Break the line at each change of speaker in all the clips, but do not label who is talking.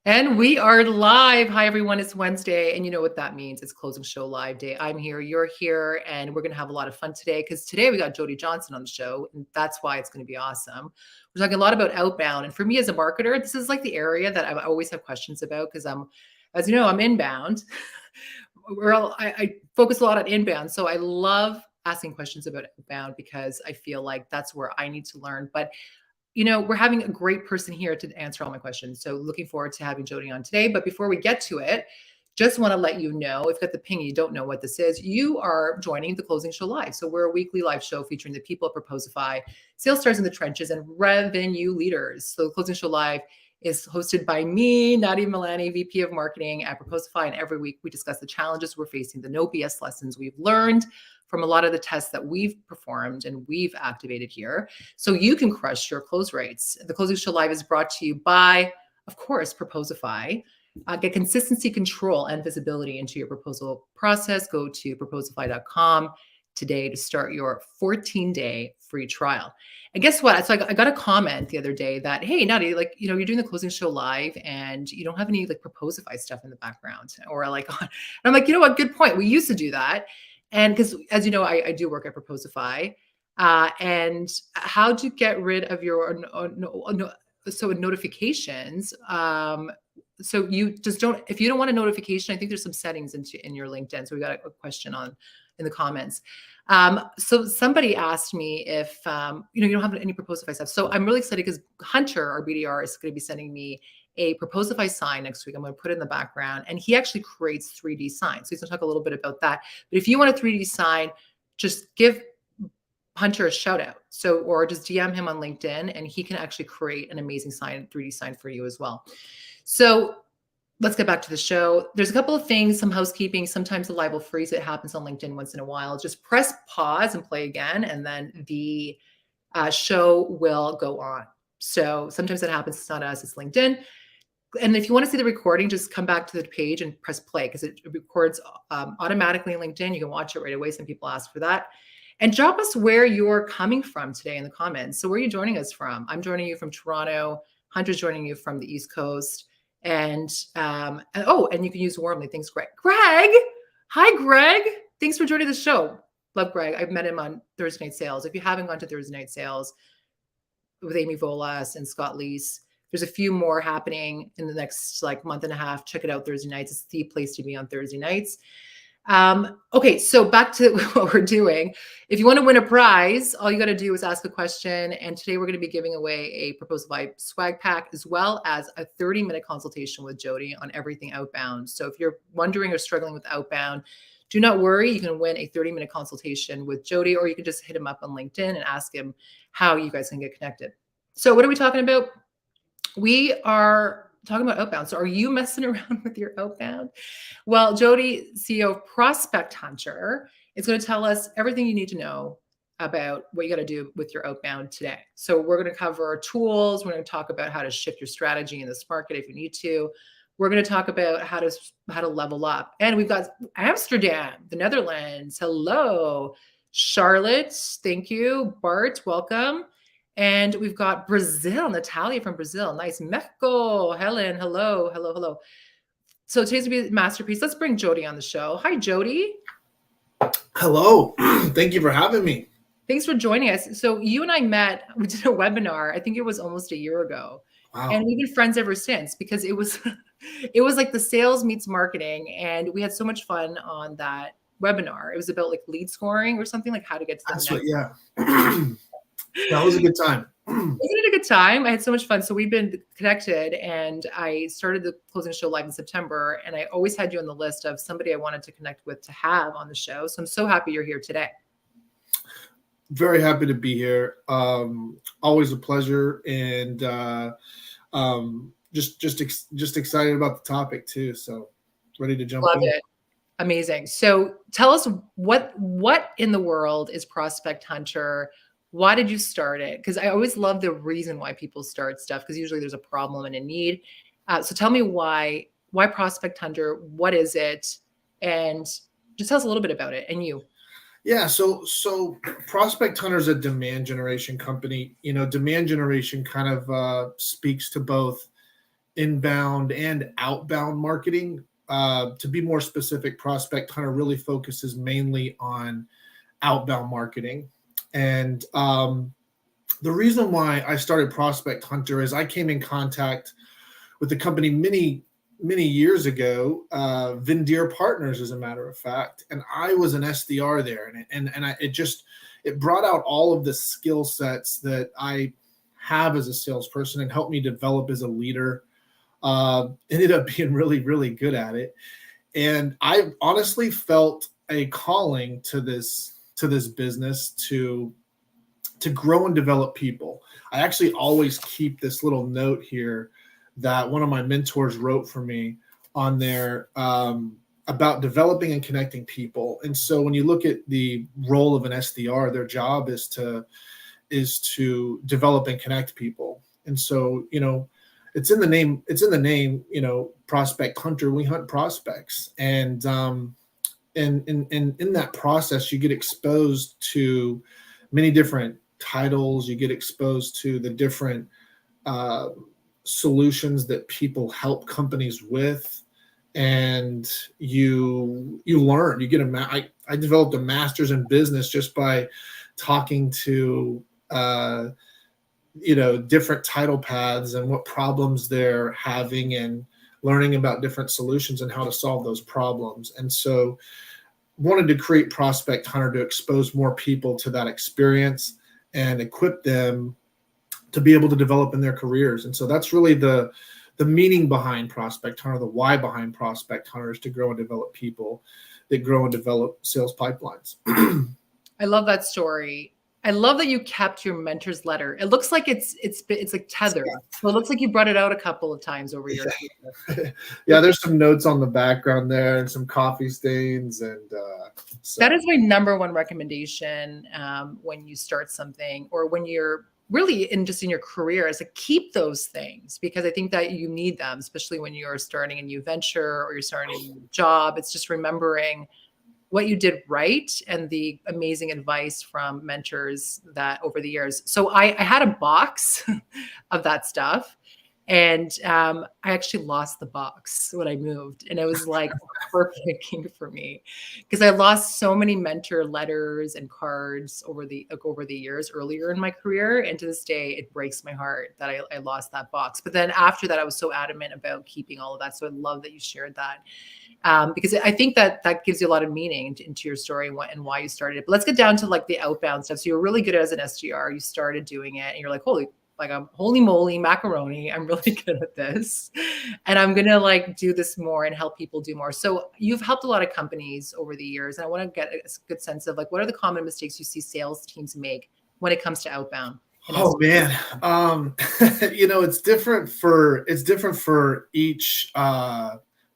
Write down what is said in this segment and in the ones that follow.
And we are live. Hi, everyone. It's Wednesday. And you know what that means. It's closing show live day. I'm here, you're here, and we're going to have a lot of fun today because today we got Jody Johnson on the show. And that's why it's going to be awesome. We're talking a lot about outbound. And for me as a marketer, this is like the area that I always have questions about because as you know, I'm inbound. I focus a lot on inbound. So I love asking questions about outbound because I feel like that's where I need to learn. But we're having a great person here to answer all my questions. So looking forward to having Jody on today. But before we get to it, just want to let you know, if you've got the ping, you don't know what this is, you are joining the Closing Show Live. So we're a weekly live show featuring the people at Proposify, sales stars in the trenches, and revenue leaders. So the Closing Show Live is hosted by me, Nadia Milani, VP of Marketing at Proposify. And every week we discuss the challenges we're facing, the no BS lessons we've learned from a lot of the tests that we've performed and we've activated here, so you can crush your close rates. The Closing Show Live is brought to you by, of course, Proposify. Get consistency, control, and visibility into your proposal process. Go to proposify.com today to start your 14-day free trial. And guess what? So I got a comment the other day that, hey, Nadia, you're doing the Closing Show Live and you don't have any Proposify stuff in the background or and I'm like, you know what? Good point. We used to do that. And because, as you know, I do work at Proposify, and how to get rid of your notifications. So you just don't, if you don't want a notification, I think there's some settings in your LinkedIn. So we got a question in the comments. So somebody asked me if, you don't have any Proposify stuff. So I'm really excited because Hunter, our BDR, is going to be sending me a Proposify sign next week. I'm going to put it in the background, and he actually creates 3D signs. So he's going to talk a little bit about that. But if you want a 3D sign, just give Hunter a shout out. So, or just DM him on LinkedIn, and he can actually create an amazing sign, 3D sign for you as well. So let's get back to the show. There's a couple of things, some housekeeping. Sometimes the live will freeze. It happens on LinkedIn once in a while. Just press pause and play again, and then the show will go on. So sometimes that happens. It's not us, it's LinkedIn. And if you want to see the recording, just come back to the page and press play because it records automatically in LinkedIn. You can watch it right away. Some people ask for that. And drop us where you're coming from today in the comments. So where are you joining us from? I'm joining you from Toronto. Hunter's joining you from the East Coast. And you can use warmly. Thanks, Greg. Greg! Hi, Greg. Thanks for joining the show. Love Greg. I've met him on Thursday Night Sales. If you haven't gone to Thursday Night Sales with Amy Volas and Scott Leese, there's a few more happening in the next month and a half. Check it out Thursday nights. It's the place to be on Thursday nights. Okay, so back to what we're doing. If you want to win a prize, all you got to do is ask a question. And today we're going to be giving away a Proposify swag pack as well as a 30-minute consultation with Jody on everything outbound. So if you're wondering or struggling with outbound, do not worry. You can win a 30-minute consultation with Jody, or you can just hit him up on LinkedIn and ask him how you guys can get connected. So what are we talking about? We are talking about outbound. So are you messing around with your outbound? Well, Jody, CEO of Prospect Hunter, is going to tell us everything you need to know about what you got to do with your outbound today. So we're going to cover tools. We're going to talk about how to shift your strategy in this market if you need to. We're going to talk about how to level up. And we've got Amsterdam, the Netherlands. Hello, Charlotte. Thank you. Bart, welcome. And we've got Brazil, Natalia from Brazil. Nice. Mexico, Helen. Hello, hello, hello. So today's going to be a masterpiece. Let's bring Jody on the show. Hi, Jody.
Hello. Thank you for having me.
Thanks for joining us. So you and I met, we did a webinar, I think it was almost a year ago. Wow. And we've been friends ever since because it was like the sales meets marketing. And we had so much fun on that webinar. It was about lead scoring or something, how to get to the next.
Yeah. That was a good time.
Wasn't it a good time? I had so much fun. So we've been connected, and I started the Closing Show Live in September, and I always had you on the list of somebody I wanted to connect with to have on the show. So I'm so happy you're here today.
Very happy to be here. Always a pleasure, and just excited about the topic too. So ready to jump in.
Love it. Amazing. So tell us what in the world is Prospect Hunter? Why did you start it? Because I always love the reason why people start stuff, because usually there's a problem and a need. So tell me why Prospect Hunter? What is it? And just tell us a little bit about it and you.
Yeah, so Prospect Hunter is a demand generation company. Demand generation kind of speaks to both inbound and outbound marketing. To be more specific, Prospect Hunter really focuses mainly on outbound marketing. And the reason why I started Prospect Hunter is I came in contact with the company many years ago, Vindir Partners, as a matter of fact, and I was an SDR there, it brought out all of the skill sets that I have as a salesperson and helped me develop as a leader. Ended up being really good at it, and I honestly felt a calling to this business to grow and develop people. I actually always keep this little note here that one of my mentors wrote for me on there about developing and connecting people. And so when you look at the role of an SDR, their job is to develop and connect people. And so, it's in the name, Prospect Hunter. We hunt prospects. And in that process, you get exposed to many different titles. You get exposed to the different solutions that people help companies with, and you learn. You get I developed a master's in business just by talking to different title paths and what problems they're having, and learning about different solutions and how to solve those problems. And so wanted to create Prospect Hunter to expose more people to that experience and equip them to be able to develop in their careers. And so that's really the meaning behind Prospect Hunter, the why behind Prospect Hunter, is to grow and develop people that grow and develop sales pipelines.
I love that story. I love that you kept your mentor's letter. It looks like it's like tethered. So it looks like you brought it out a couple of times over your career.
Yeah, there's some notes on the background there and some coffee stains. And so.
That is my number one recommendation when you start something, or when you're really in your career, is to keep those things, because I think that you need them, especially when you're starting a new venture or you're starting a new job. It's just remembering what you did right and the amazing advice from mentors that over the years. So I had a box of that stuff, and I actually lost the box when I moved, and it was like heartbreaking for me, because I lost so many mentor letters and cards over the years earlier in my career. And to this day, it breaks my heart that I lost that box. But then after that, I was so adamant about keeping all of that. So I love that you shared that. Because I think that gives you a lot of meaning into your story and why you started it. But let's get down to like the outbound stuff. So you were really good as an SDR. You started doing it, and you're like, holy moly macaroni, I'm really good at this, and I'm gonna like do this more and help people do more. So you've helped a lot of companies over the years, and I want to get a good sense of like, what are the common mistakes you see sales teams make when it comes to outbound?
Oh man, it's different for each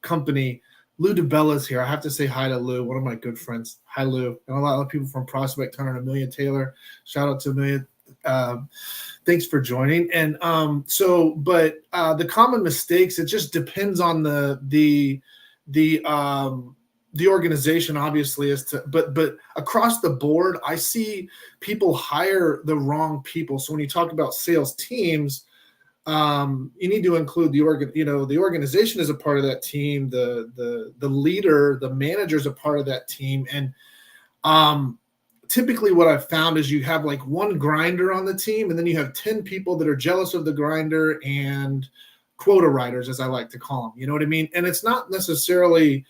company. Lou DeBella's here. I have to say hi to Lou, one of my good friends. Hi, Lou. And a lot of people from Prospect Hunter, Amelia Taylor. Shout out to Amelia. Thanks for joining. And the common mistakes, it just depends on the organization, obviously, but across the board, I see people hire the wrong people. So when you talk about sales teams, you need to include the organization is a part of that team, the leader, the manager is a part of that team. And typically what I've found is you have like one grinder on the team, and then you have 10 people that are jealous of the grinder and quota writers, as I like to call them. You know what I mean? And it's not necessarily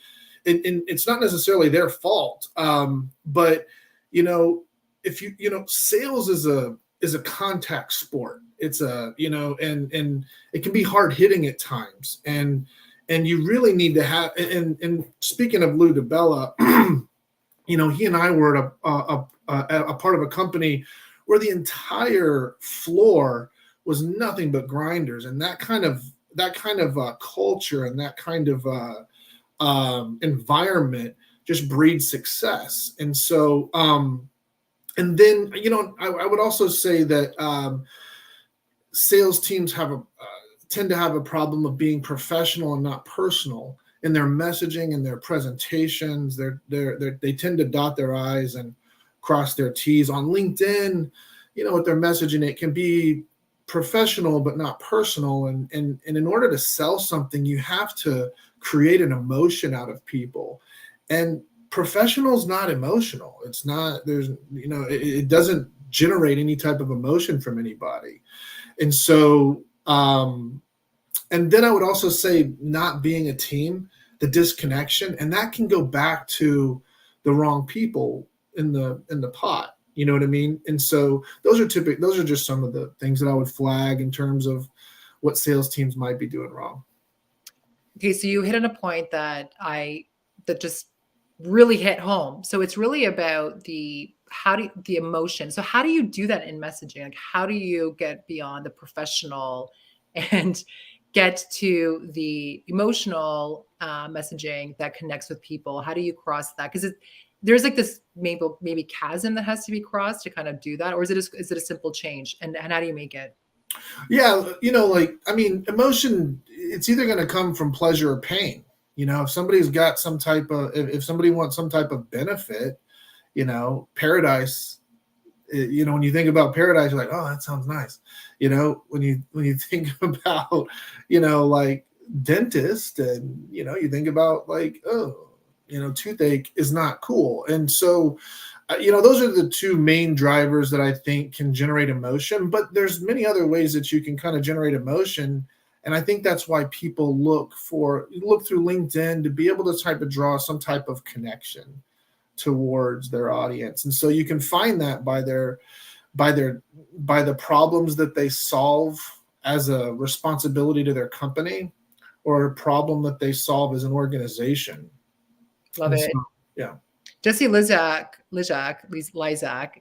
their fault. But if sales is a contact sport. It's and it can be hard hitting at times. And you really need to have, and speaking of Lou DeBella, he and I were at a part of a company where the entire floor was nothing but grinders, and that kind of culture and that kind of environment just breeds success. And so, and then I would also say that sales teams tend to have a problem of being professional and not personal in their messaging and their presentations. They tend to dot their I's and cross their T's on LinkedIn. With their messaging, it can be professional but not personal, and in order to sell something, you have to create an emotion out of people. And professional's not emotional. It's not, there's, it doesn't generate any type of emotion from anybody. And so and then I would also say, not being a team, the disconnection, and that can go back to the wrong people in the pot. You know what I mean? And so those are just some of the things that I would flag in terms of what sales teams might be doing wrong.
Okay, so you hit on a point that just really hit home. So it's really about the emotion. So how do you do that in messaging? Like, how do you get beyond the professional and get to the emotional messaging that connects with people? How do you cross that? Because there's like this maybe chasm that has to be crossed to kind of do that, or is it a simple change? And how do you make it?
Yeah, emotion, it's either going to come from pleasure or pain. If somebody's got some type of, if somebody wants some type of benefit, paradise, when you think about paradise, you're like, oh, that sounds nice. When you think about, like dentist, and, you think about like, oh, toothache is not cool. And so, those are the two main drivers that I think can generate emotion, but there's many other ways that you can kind of generate emotion. And I think that's why people look through LinkedIn to be able to type of draw some type of connection towards their audience. And so you can find that by the problems that they solve as a responsibility to their company, or a problem that they solve as an organization.
Love it.
So, yeah.
Jesse Lizak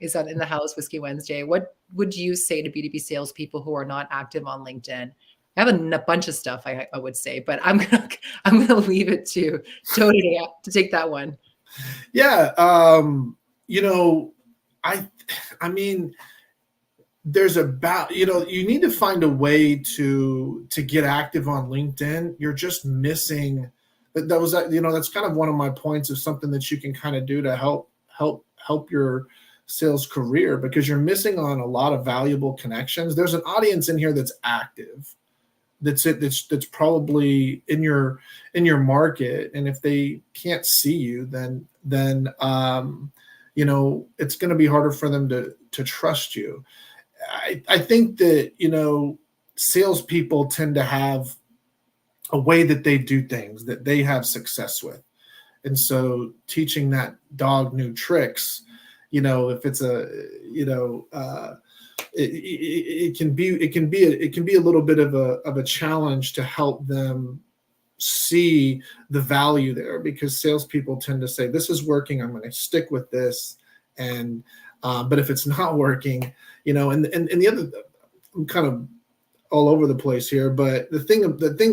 is in the house, Whiskey Wednesday. What would you say to B2B salespeople who are not active on LinkedIn? I have a bunch of stuff I would say, but I'm gonna leave it to Jody to take that one.
Yeah, I mean, there's you need to find a way to get active on LinkedIn. You're just missing. That's kind of one of my points of something that you can kind of do to help your sales career, because you're missing on a lot of valuable connections. There's an audience in here that's active, that's probably in your market, and if they can't see you, then it's going to be harder for them to trust you. I think that salespeople tend to have a way that they do things that they have success with. And so teaching that dog new tricks, if it's it can be a little bit of a challenge to help them see the value there, because salespeople tend to say, this is working, I'm going to stick with this. And, but if it's not working, and the other, I'm kind of all over the place here, but the thing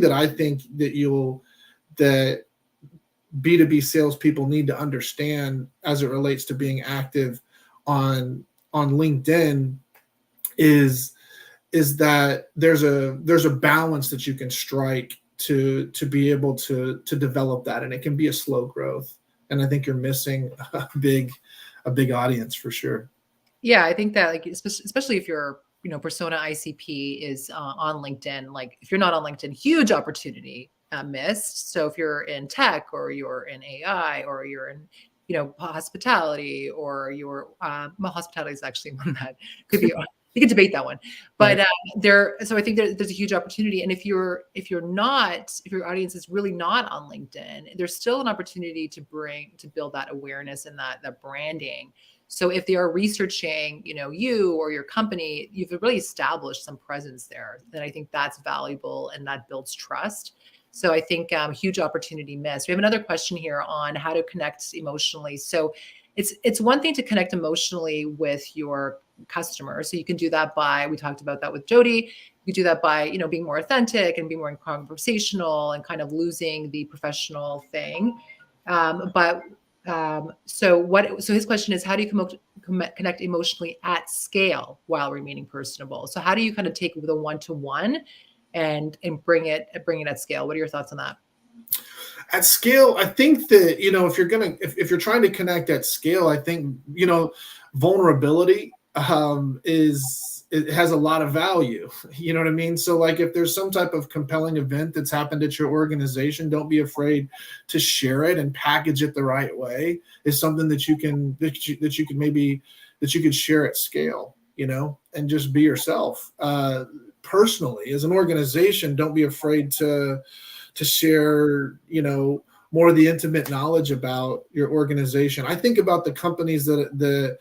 that I think that B2B salespeople need to understand as it relates to being active on LinkedIn is that there's a balance that you can strike to be able to develop that, and it can be a slow growth. And I think you're missing a big audience for sure.
Yeah, I think that, like, especially if your persona ICP is on LinkedIn. Like, if you're not on LinkedIn, huge opportunity missed. So if you're in tech, or you're in AI, or you're in hospitality, or hospitality is actually one that could be. You can debate that one, but right. So I think there's a huge opportunity. And if your audience is really not on LinkedIn, there's still an opportunity to build that awareness and that branding. So if they are researching, you or your company, you've really established some presence there. Then I think that's valuable, and that builds trust. So I think huge opportunity missed. We have another question here on how to connect emotionally. So it's one thing to connect emotionally with your customers. So you can do that we talked about that with Jody. You do that by, being more authentic and being more conversational and kind of losing the professional thing. So his question is, how do you connect emotionally at scale while remaining personable? So how do you kind of take the one-to-one and bring it at scale? What are your thoughts on that?
At scale, I think that, if you're trying to connect at scale, I think, vulnerability is it has a lot of value. You know what I mean? So like if there's some type of compelling event that's happened at your organization, don't be afraid to share it and package it the right way. Is something that you can share at scale, you know, and just be yourself. Personally, as an organization, don't be afraid to share, you know, more of the intimate knowledge about your organization. I think about the companies that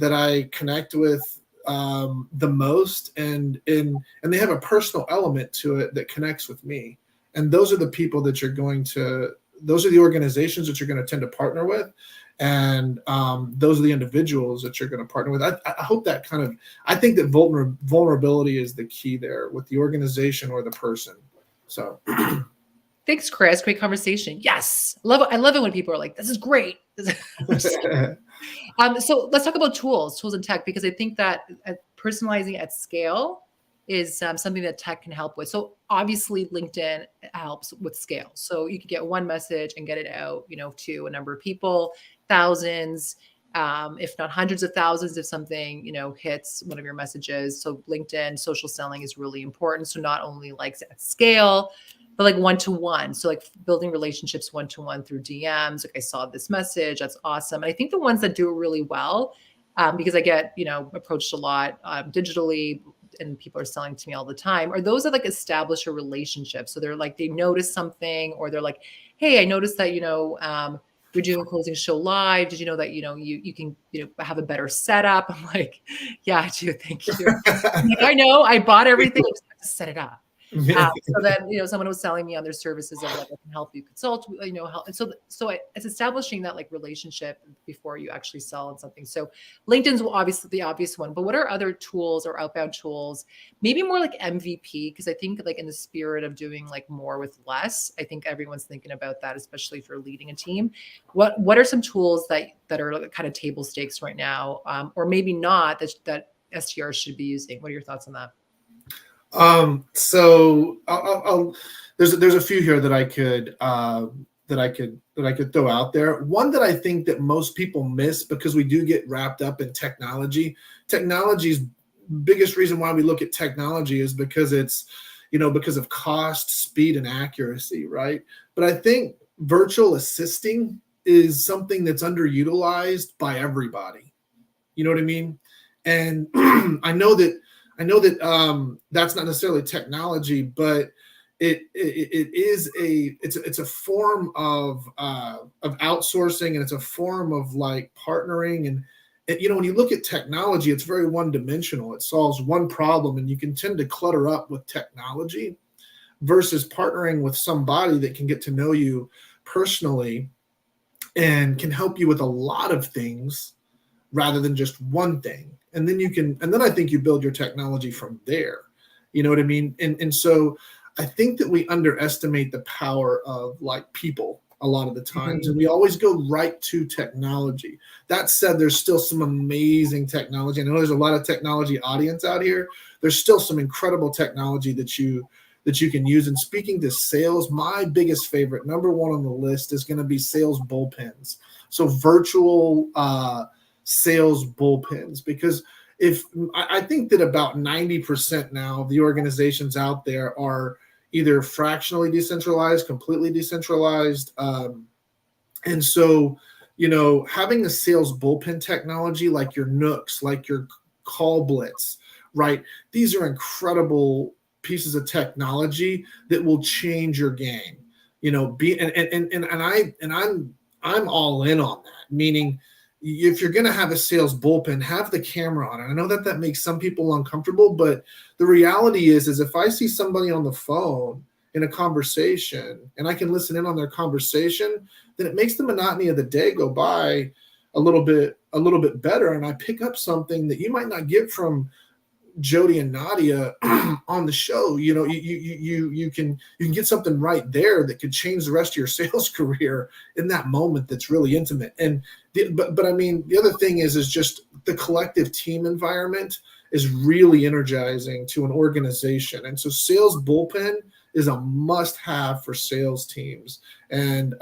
I connect with the most, and they have a personal element to it that connects with me. And those are the people that those are the organizations that you're going to tend to partner with. And those are the individuals that you're going to partner with. I hope that I think that vulnerability is the key there with the organization or the person. So
thanks, Chris. Great conversation. Yes. I love it when people are like, this is great. So let's talk about tools and tech, because I think that personalizing at scale is something that tech can help with. So obviously LinkedIn helps with scale. So you could get one message and get it out, you know, to a number of people, thousands, if not hundreds of thousands, if something, you know, hits one of your messages. So LinkedIn social selling is really important. So not only like at scale, but like one-to-one. So like building relationships one-to-one through DMs. Like I saw this message, that's awesome. And I think the ones that do it really well, because I get, you know, approached a lot digitally, and people are selling to me all the time, are those that like establish a relationship. So they're like, they notice something, or they're like, hey, I noticed that, you know, you're doing Closing Show Live. Did you know that, you know, you can, you know, have a better setup? I'm like, yeah, I do. Thank you. Like, I know, I bought everything. I just have to set it up. So then, you know, someone was selling me on their services of like, I can help you consult, you know, help. And so it's establishing that like relationship before you actually sell on something. So LinkedIn's obviously the obvious one, but what are other tools or outbound tools, maybe more like MVP? Because I think like in the spirit of doing like more with less, I think everyone's thinking about that, especially if you're leading a team. What are some tools that are kind of table stakes right now, or maybe not, that SDRs should be using? What are your thoughts on that?
So there's a few here that I could throw out there. One that I think that most people miss, because we do get wrapped up in technology. Technology's biggest reason why we look at technology is because it's, you know, because of cost, speed, and accuracy, right? But I think virtual assisting is something that's underutilized by everybody. You know what I mean? And I know that that's not necessarily technology, but it's a form of outsourcing, and it's a form of like partnering. And you know, when you look at technology, it's very one dimensional. It solves one problem, and you can tend to clutter up with technology versus partnering with somebody that can get to know you personally and can help you with a lot of things rather than just one thing. And then I think you build your technology from there. You know what I mean? And so I think that we underestimate the power of like people a lot of the times, and we always go right to technology. That said, there's still some amazing technology. I know there's a lot of technology audience out here. There's still some incredible technology that you can use. And speaking to sales, my biggest favorite, number one on the list, is going to be sales bullpens. So virtual sales bullpens, because I think that about 90% now of the organizations out there are either fractionally decentralized, completely decentralized. And so, you know, having a sales bullpen technology like your Nooks, like your Call Blitz, right? These are incredible pieces of technology that will change your game. You know, I'm all in on that, meaning if you're going to have a sales bullpen, have the camera on it. I know that makes some people uncomfortable, but the reality is if I see somebody on the phone in a conversation and I can listen in on their conversation, then it makes the monotony of the day go by a little bit better. And I pick up something that you might not get from Jody and Nadia on the show. You know, you can get something right there that could change the rest of your sales career in that moment. That's really intimate. And but I mean, the other thing is just the collective team environment is really energizing to an organization. And so sales bullpen is a must-have for sales teams. And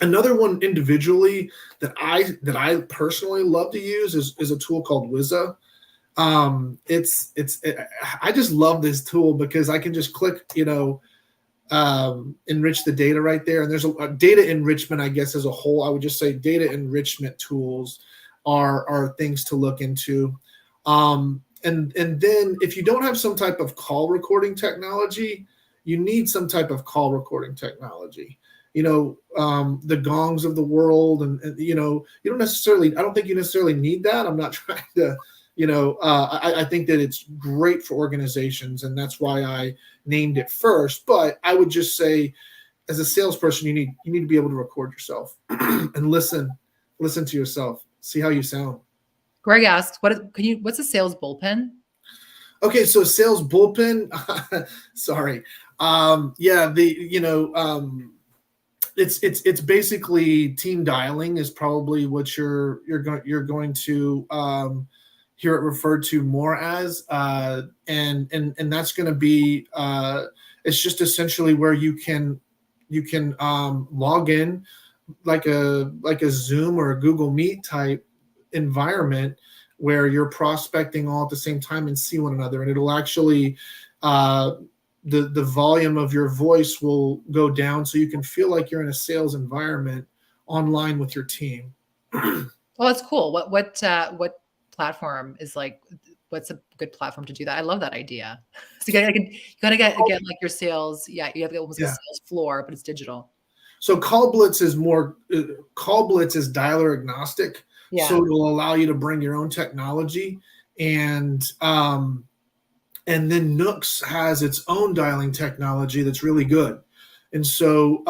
another one individually that I personally love to use is a tool called Wizza. I just love this tool because I can just click, enrich the data right there. And there's a data enrichment, I guess, as a whole. I would just say data enrichment tools are things to look into. And then if you don't have some type of call recording technology, you need some type of call recording technology. The gongs of the world, and you don't necessarily. I don't think you necessarily need that. I'm not trying to. I think that it's great for organizations, and that's why I named it first. But I would just say, as a salesperson, you need to be able to record yourself and listen to yourself, see how you sound.
Greg asked, what's a sales bullpen?
Okay, so sales bullpen. Sorry. It's basically team dialing is probably what you're going to hear it referred to more as, and that's going to be it's just essentially where you can log in like a Zoom or a Google Meet type environment where you're prospecting all at the same time and see one another, and it'll actually the volume of your voice will go down so you can feel like you're in a sales environment online with your team.
Well, that's cool. What platform is what's a good platform to do that? I love that idea. So you gotta get like your sales. Yeah, you have to get almost a sales floor, but it's digital.
So Call Blitz is dialer agnostic.
Yeah.
So it'll allow you to bring your own technology, and then Nooks has its own dialing technology that's really good. And so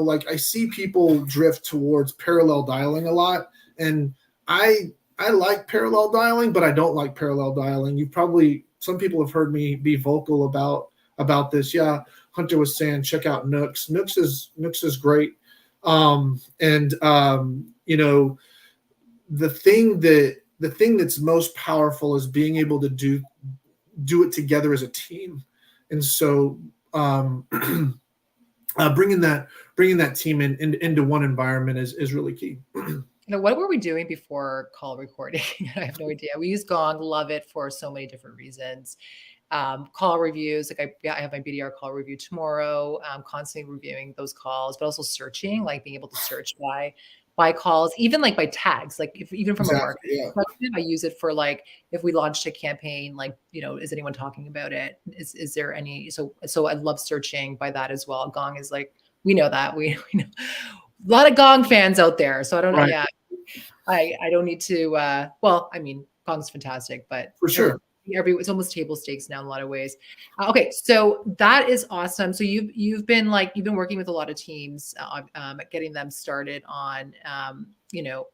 like I see people drift towards parallel dialing a lot, and I like parallel dialing, but I don't like parallel dialing. Some people have heard me be vocal about this. Yeah, Hunter was saying check out Nooks. Nooks is great. The thing that's most powerful is being able to do it together as a team. And so bringing that team into one environment is really key.
What were we doing before call recording? I have no idea. We use Gong, love it for so many different reasons. Call reviews, I have my BDR call review tomorrow. Constantly reviewing those calls, but also searching, like being able to search by calls, even like by tags, like even from a market perspective, I use it for like, if we launched a campaign, like, is anyone talking about it? Is there any, so I love searching by that as well. Gong is like, we know that we know a lot of Gong fans out there. So I don't know. Right. Yeah. I don't need to, well, I mean, Gong's fantastic, but
for sure.
It's almost table stakes now in a lot of ways. Okay, so that is awesome. So you've been working with a lot of teams, getting them started on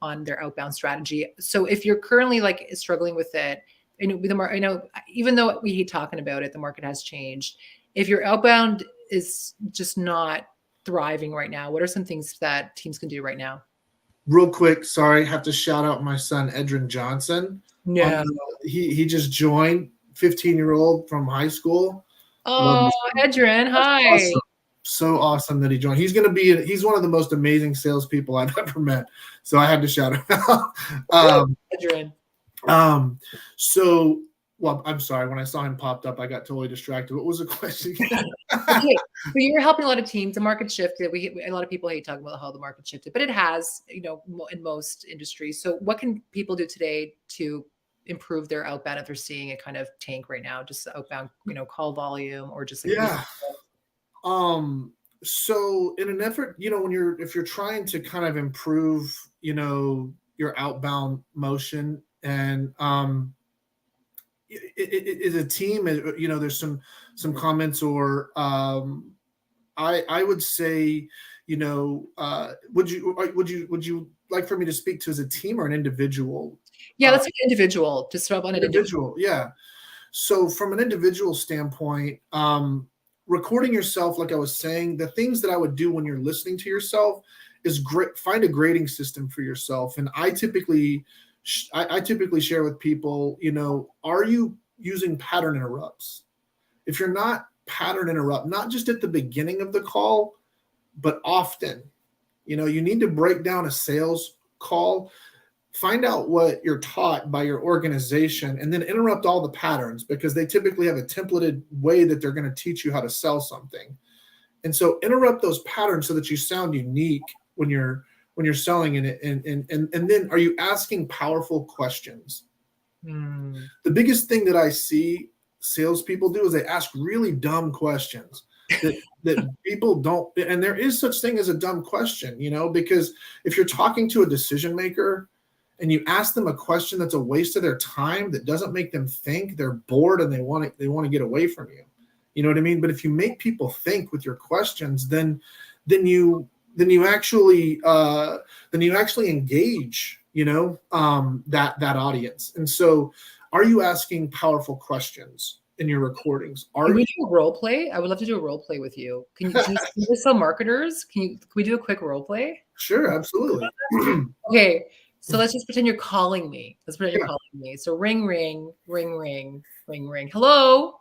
on their outbound strategy. So if you're currently struggling with it, I know even though we hate talking about it, the market has changed. If your outbound is just not thriving right now, what are some things that teams can do right now?
Real quick, sorry, have to shout out my son Jody Johnson.
Yeah.
He just joined, 15-year-old from high school.
Oh, Edrin, hi.
Awesome. So awesome that he joined. He's one of the most amazing salespeople I've ever met. So I had to shout him out.
Edrin.
Well, I'm sorry. When I saw him popped up, I got totally distracted. What was the question?
Okay. So you're helping a lot of teams. The market shifted. A lot of people hate talking about how the market shifted, but it has, in most industries. So what can people do today to improve their outbound if they're seeing it kind of tank right now? Just outbound, call volume, or just
So in an effort, if you're trying to kind of improve, your outbound motion, and it is a team, there's some comments, or I would say, would you like for me to speak to as a team or an individual?
Yeah, let's take an individual. Just throw up on an individual.
Yeah. So from an individual standpoint, recording yourself, like I was saying, the things that I would do when you're listening to yourself is find a grading system for yourself. And I typically share with people, are you using pattern interrupts? If you're not pattern interrupt, not just at the beginning of the call, but often, you need to break down a sales call find out what you're taught by your organization, and then interrupt all the patterns, because they typically have a templated way that they're going to teach you how to sell something. And so interrupt those patterns so that you sound unique when you're selling it. And then, are you asking powerful questions? The biggest thing that I see salespeople do is they ask really dumb questions that people don't. And there is such thing as a dumb question, because if you're talking to a decision maker and you ask them a question that's a waste of their time, that doesn't make them think, they're bored and they want to get away from you. You know what I mean? But if you make people think with your questions, then you actually engage, that audience. And so, are you asking powerful questions in your recordings?
Can we do a role play? I would love to do a role play with you. Can you sell marketers? Can we do a quick role play?
Sure, absolutely.
Okay, so let's just pretend you're calling me. Let's pretend you're calling me. So ring, ring, ring, ring, ring, ring. Hello?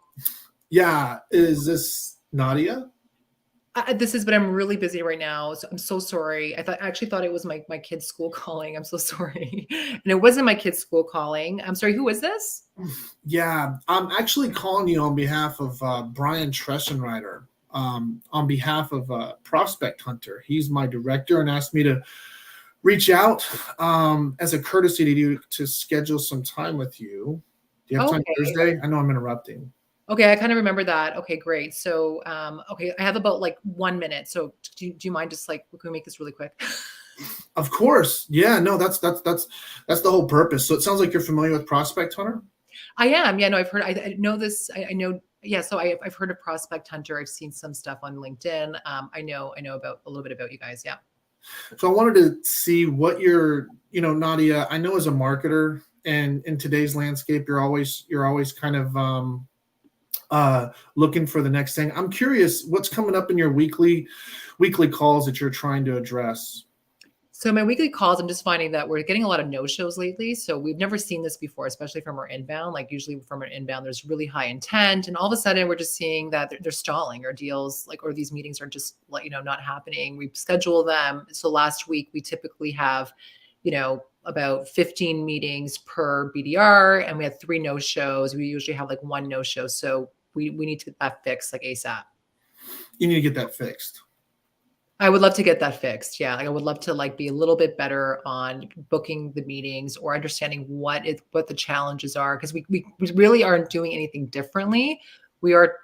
Yeah, is this Nadia?
This is, but I'm really busy right now. So I'm so sorry. I actually thought it was my kid's school calling. I'm so sorry. And it wasn't my kid's school calling. I'm sorry. Who is this?
Yeah, I'm actually calling you on behalf of Brian Tressenreiter, on behalf of Prospect Hunter. He's my director and asked me to reach out as a courtesy to you to schedule some time with you. Do you have time Thursday? I know I'm interrupting.
Okay, I kind of remember that. Okay, great. So, okay, I have about like 1 minute. So, do you mind just like, can we make this really quick?
Of course. Yeah. No, that's the whole purpose. So it sounds like you're familiar with Prospect Hunter.
I am. Yeah. No, I've heard. I know this. I know. Yeah. So I've heard of Prospect Hunter. I've seen some stuff on LinkedIn. I know about a little bit about you guys. Yeah.
So I wanted to see what you're, Nadia. I know as a marketer, and in today's landscape, you're always kind of looking for the next thing. I'm curious what's coming up in your weekly calls that you're trying to address.
So my weekly calls, I'm just finding that we're getting a lot of no-shows lately. So we've never seen this before, especially from our inbound. Like usually from our inbound, there's really high intent. And all of a sudden we're just seeing that they're stalling, or deals or these meetings are just not happening. We schedule them. So last week we typically have, about 15 meetings per BDR, and we had 3 no-shows. We usually have like 1 no-show. So we need to get that fixed like ASAP. You
need to get that fixed.
I would love to get that fixed. Yeah. I would love to be a little bit better on booking the meetings or understanding what the challenges are. Cause we really aren't doing anything differently. We are,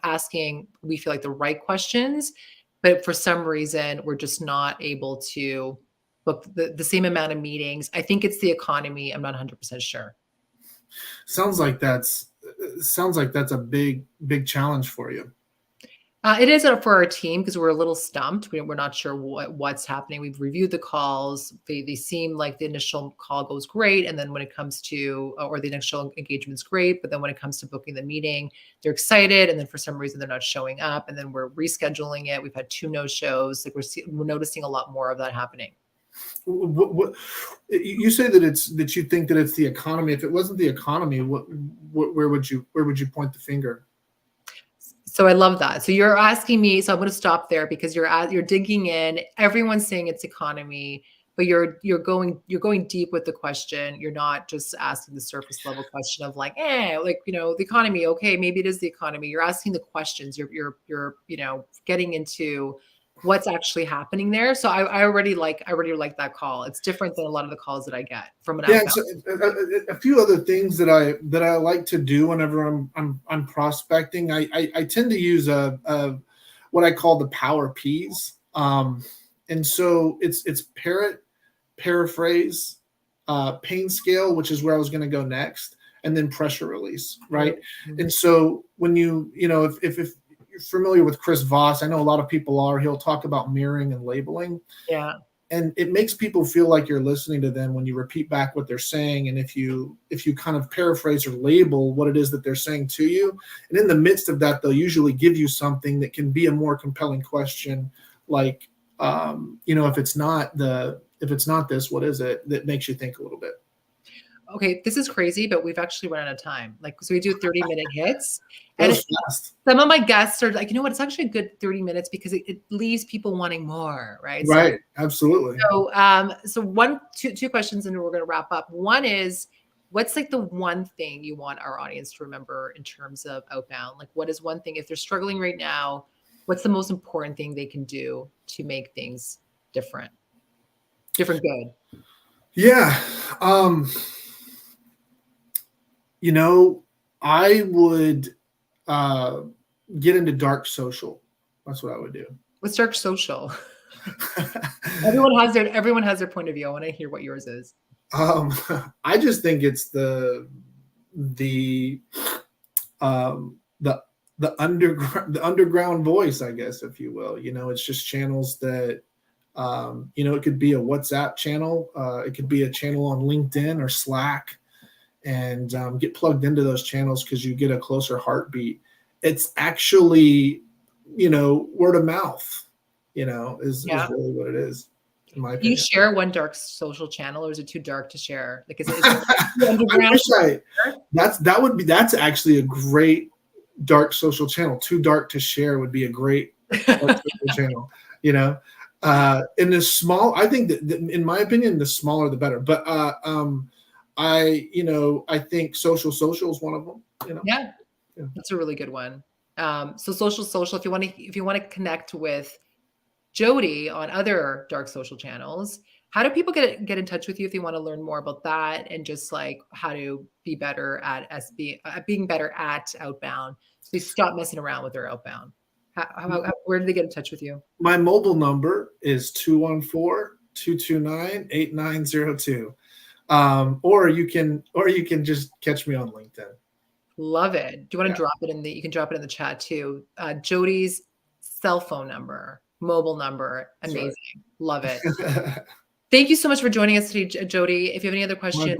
asking, we feel like the right questions, but for some reason we're just not able to book the same amount of meetings. I think it's the economy. I'm not 100% sure.
Sounds like that's a big challenge for you.
It is for our team because we're a little stumped. We're not sure what's happening. We've reviewed the calls. They seem like the initial call goes great. And then when it comes to, or the initial engagement's great, but then when it comes to booking the meeting, they're excited. And then for some reason, they're not showing up. And then we're rescheduling it. We've had 2 no-shows. Like we're noticing a lot more of that happening.
What you say that you think that it's the economy. If it wasn't the economy, where would you point the finger?
So I love that. So you're asking me, so I'm going to stop there because you're digging in. Everyone's saying it's economy, but you're going deep with the question. You're not just asking the surface level question of the economy. Okay, maybe it is the economy. You're asking the questions. You're getting into what's actually happening there. So I already like that call. It's different than a lot of the calls that I get from an outbound.
So a few other things that I like to do whenever I'm prospecting. I tend to use what I call the power P's. And so it's parrot, paraphrase, pain scale, which is where I was going to go next, and then pressure release, right? Mm-hmm. And so when if you're familiar with Chris Voss, I know a lot of people are, he'll talk about mirroring and labeling. Yeah. And it makes people feel like you're listening to them when you repeat back what they're saying. And if you kind of paraphrase or label what it is that they're saying to you, and in the midst of that, they'll usually give you something that can be a more compelling question. Like, if it's not this, what is it that makes you think a little bit?
okay, this is crazy, but we've actually run out of time. Like, so we do 30-minute hits.
That
And
was fast.
some of my guests are like, you know what? It's actually a good 30 minutes because it leaves people wanting more, right?
Right. Absolutely.
So two questions, and we're going to wrap up. One is, what's like the one thing you want our audience to remember in terms of Outbound? Like, what is one thing, if they're struggling right now, what's the most important thing they can do to make things different good?
Yeah. I would get into dark social. That's what I would do.
What's dark social? Everyone has their point of view. I want to hear what yours is.
I just think it's the underground voice, I guess, if you will. It's just channels that it could be a WhatsApp channel, it could be a channel on LinkedIn or Slack, and get plugged into those channels because you get a closer heartbeat. It's actually, word of mouth, is really what it is, in my opinion.
Do you share one dark social channel, or is it too dark to share? Like, is it
that's actually a great dark social channel. Too dark to share would be a great dark social channel, in the small, I think that in my opinion, the smaller the better. But I think social is one of them.
Yeah, that's a really good one. So social, if you want to connect with Jody on other dark social channels, how do people get in touch with you if they want to learn more about that, and just like how to be better at being better at Outbound, so they stop messing around with their Outbound? Where do they get in touch with you?
My mobile number is 214-229-8902. Or you can just catch me on LinkedIn.
Love it. Do you want to drop it you can drop it in the chat too. Jody's cell phone number, mobile number. Amazing. Sorry. Love it. Thank you so much for joining us today, Jody. If you have any other questions,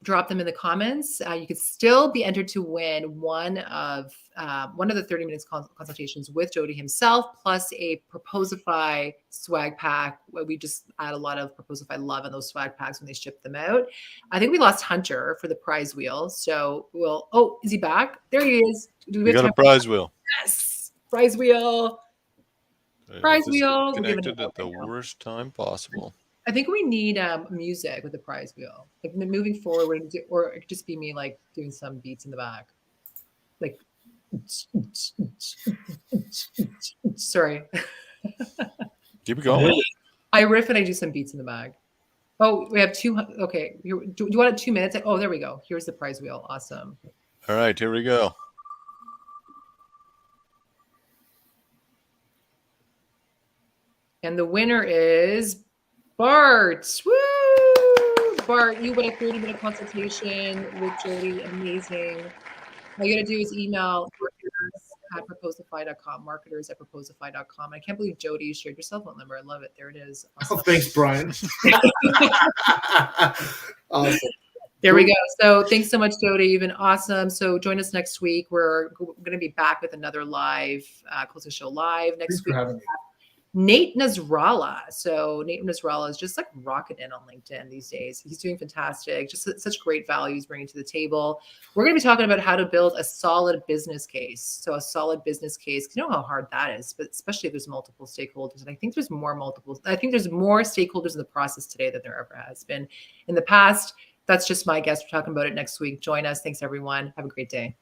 drop them in the comments. You could still be entered to win one of the 30 minutes consultations with Jody himself, plus a Proposify swag pack, where we just add a lot of Proposify love in those swag packs when they ship them out. I think we lost Hunter for the prize wheel. So is he back? There he is.
We got a prize wheel.
Yes. Prize wheel. Prize wheel.
Connected at the worst time possible.
I think we need music with the prize wheel. Like, moving forward, or it could just be me like doing some beats in the back. Like, sorry.
Keep it going.
I riff and I do some beats in the back. Oh, we have two. Okay. Do you want it 2 minutes? Oh, there we go. Here's the prize wheel. Awesome.
All right, here we go.
And the winner is Bart. Woo! Bart, you win a 30-minute consultation with Jody. Amazing. All you got to do is email marketers@proposify.com, marketers@proposify.com. I can't believe Jody shared your cell phone number. I love it. There it is. Awesome.
Oh, thanks, Brian.
Awesome. There we go. So thanks so much, Jody. You've been awesome. So join us next week. We're going to be back with another live, Close the Show live next week. Nate Nasrallah. So Nate Nasrallah is just like rocketing on LinkedIn these days. He's doing fantastic. Just such great value he's bringing to the table. We're going to be talking about how to build a solid business case. So a solid business case, you know how hard that is, but especially if there's multiple stakeholders. And I think there's more stakeholders in the process today than there ever has been in the past. That's just my guess. We're talking about it next week. Join us. Thanks, everyone. Have a great day.